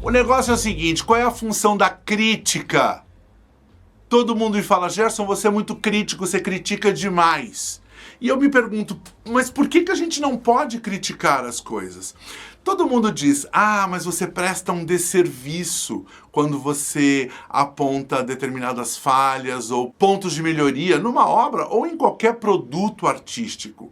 O negócio é o seguinte, qual é a função da crítica? Todo mundo me fala, Gerson, você é muito crítico, você critica demais. E eu me pergunto, mas por que a gente não pode criticar as coisas? Todo mundo diz, mas você presta um desserviço quando você aponta determinadas falhas ou pontos de melhoria numa obra ou em qualquer produto artístico.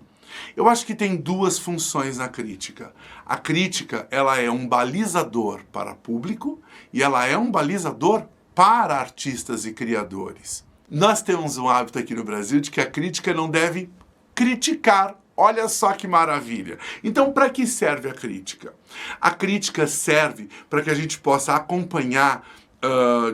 Eu acho que tem duas funções na crítica. A crítica, ela é um balizador para público e ela é um balizador para artistas e criadores. Nós temos um hábito aqui no Brasil de que a crítica não deve criticar. Olha só que maravilha. Então, para que serve a crítica? A crítica serve para que a gente possa acompanhar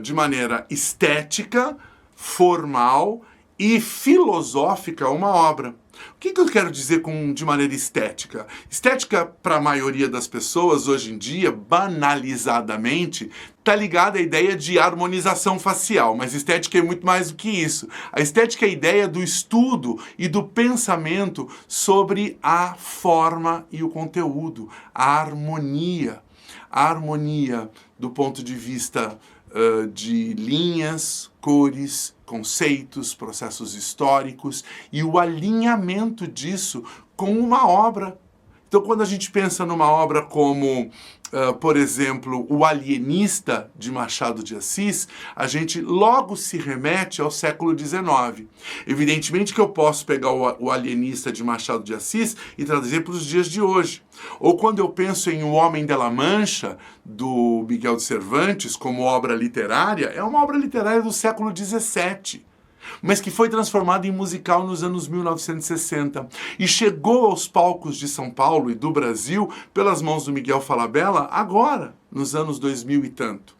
de maneira estética, formal e filosófica uma obra. O que eu quero dizer de maneira estética? Estética, para a maioria das pessoas, hoje em dia, banalizadamente, está ligada à ideia de harmonização facial, mas estética é muito mais do que isso. A estética é a ideia do estudo e do pensamento sobre a forma e o conteúdo, a harmonia. A harmonia do ponto de vista de linhas, cores, conceitos, processos históricos e o alinhamento disso com uma obra. Então, quando a gente pensa numa obra como, por exemplo, O Alienista, de Machado de Assis, a gente logo se remete ao século XIX. Evidentemente que eu posso pegar o Alienista de Machado de Assis e traduzir para os dias de hoje. Ou quando eu penso em O Homem de la Mancha, do Miguel de Cervantes, como obra literária, é uma obra literária do século XVII. Mas que foi transformada em musical nos anos 1960 e chegou aos palcos de São Paulo e do Brasil pelas mãos do Miguel Falabella agora, nos anos 2000 e tanto.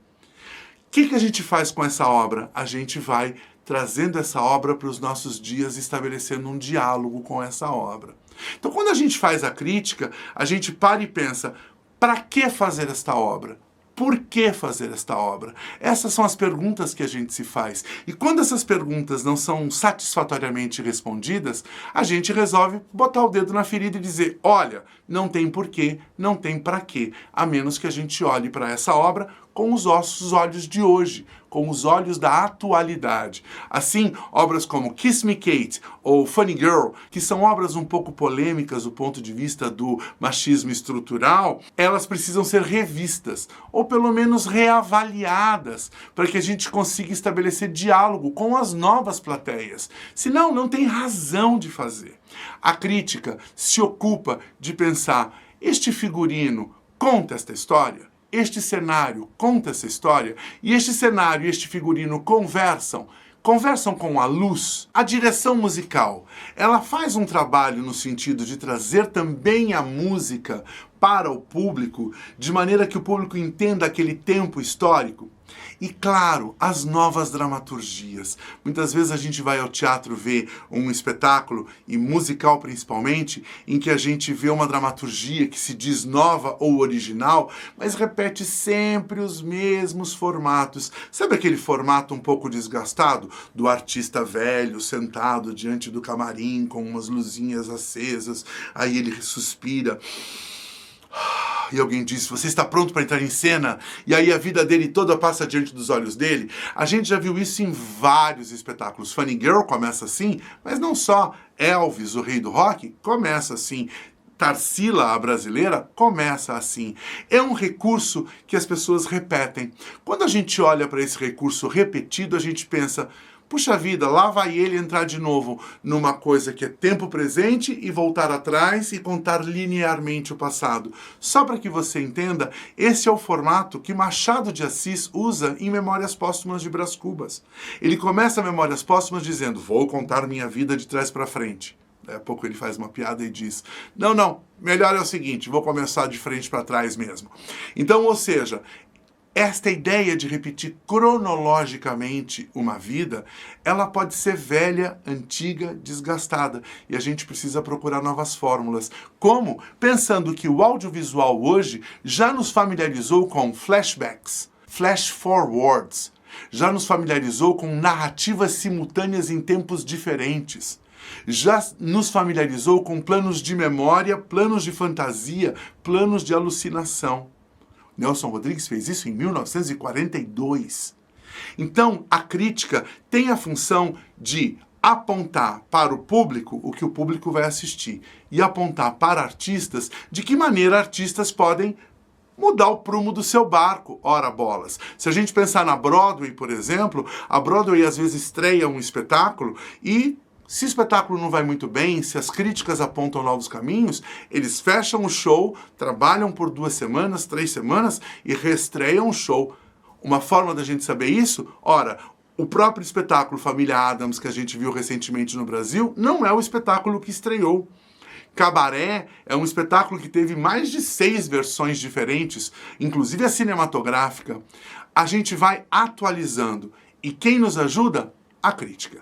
O que a gente faz com essa obra? A gente vai trazendo essa obra para os nossos dias, estabelecendo um diálogo com essa obra. Então, quando a gente faz a crítica, a gente para e pensa, para que fazer esta obra? Por que fazer esta obra? Essas são as perguntas que a gente se faz. E quando essas perguntas não são satisfatoriamente respondidas, a gente resolve botar o dedo na ferida e dizer, olha, não tem porquê, não tem para quê, a menos que a gente olhe para essa obra com os nossos olhos de hoje, com os olhos da atualidade. Assim, obras como Kiss Me Kate ou Funny Girl, que são obras um pouco polêmicas do ponto de vista do machismo estrutural, elas precisam ser revistas, ou pelo menos reavaliadas, para que a gente consiga estabelecer diálogo com as novas plateias. Senão, não tem razão de fazer. A crítica se ocupa de pensar, este figurino conta esta história? Este cenário conta essa história e este cenário e este figurino conversam com a luz. A direção musical, ela faz um trabalho no sentido de trazer também a música para o público, de maneira que o público entenda aquele tempo histórico. E, claro, as novas dramaturgias. Muitas vezes a gente vai ao teatro ver um espetáculo, e musical principalmente, em que a gente vê uma dramaturgia que se diz nova ou original, mas repete sempre os mesmos formatos. Sabe aquele formato um pouco desgastado do artista velho sentado diante do camarim com umas luzinhas acesas, aí ele suspira e alguém diz, você está pronto para entrar em cena? E aí a vida dele toda passa diante dos olhos dele. A gente já viu isso em vários espetáculos. Funny Girl começa assim, mas não só. Elvis, o rei do rock, começa assim. Tarsila, a brasileira, começa assim. É um recurso que as pessoas repetem. Quando a gente olha para esse recurso repetido, a gente pensa, puxa vida, lá vai ele entrar de novo numa coisa que é tempo presente e voltar atrás e contar linearmente o passado. Só para que você entenda, esse é o formato que Machado de Assis usa em Memórias Póstumas de Brás Cubas. Ele começa Memórias Póstumas dizendo, vou contar minha vida de trás para frente. Daí a pouco ele faz uma piada e diz, não, melhor é o seguinte, vou começar de frente para trás mesmo. Então, ou seja, esta ideia de repetir cronologicamente uma vida, ela pode ser velha, antiga, desgastada. E a gente precisa procurar novas fórmulas. Como? Pensando que o audiovisual hoje já nos familiarizou com flashbacks, flash forwards, já nos familiarizou com narrativas simultâneas em tempos diferentes. Já nos familiarizou com planos de memória, planos de fantasia, planos de alucinação. Nelson Rodrigues fez isso em 1942. Então, a crítica tem a função de apontar para o público o que o público vai assistir e apontar para artistas de que maneira artistas podem mudar o prumo do seu barco, ora bolas. Se a gente pensar na Broadway, por exemplo, a Broadway às vezes estreia um espetáculo e se o espetáculo não vai muito bem, se as críticas apontam novos caminhos, eles fecham o show, trabalham por 2 semanas, 3 semanas e reestreiam o show. Uma forma da gente saber isso, ora, o próprio espetáculo Família Addams que a gente viu recentemente no Brasil não é o espetáculo que estreou. Cabaré é um espetáculo que teve mais de 6 versões diferentes, inclusive a cinematográfica. A gente vai atualizando. E quem nos ajuda? A crítica.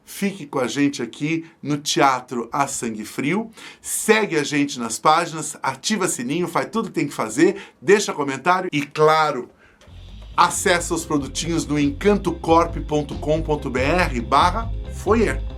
Fique com a gente aqui no Teatro a Sangue Frio. Segue a gente nas páginas, ativa sininho, faz tudo que tem que fazer, deixa comentário e, claro, acessa os produtinhos no encantocorp.com.br/foyer.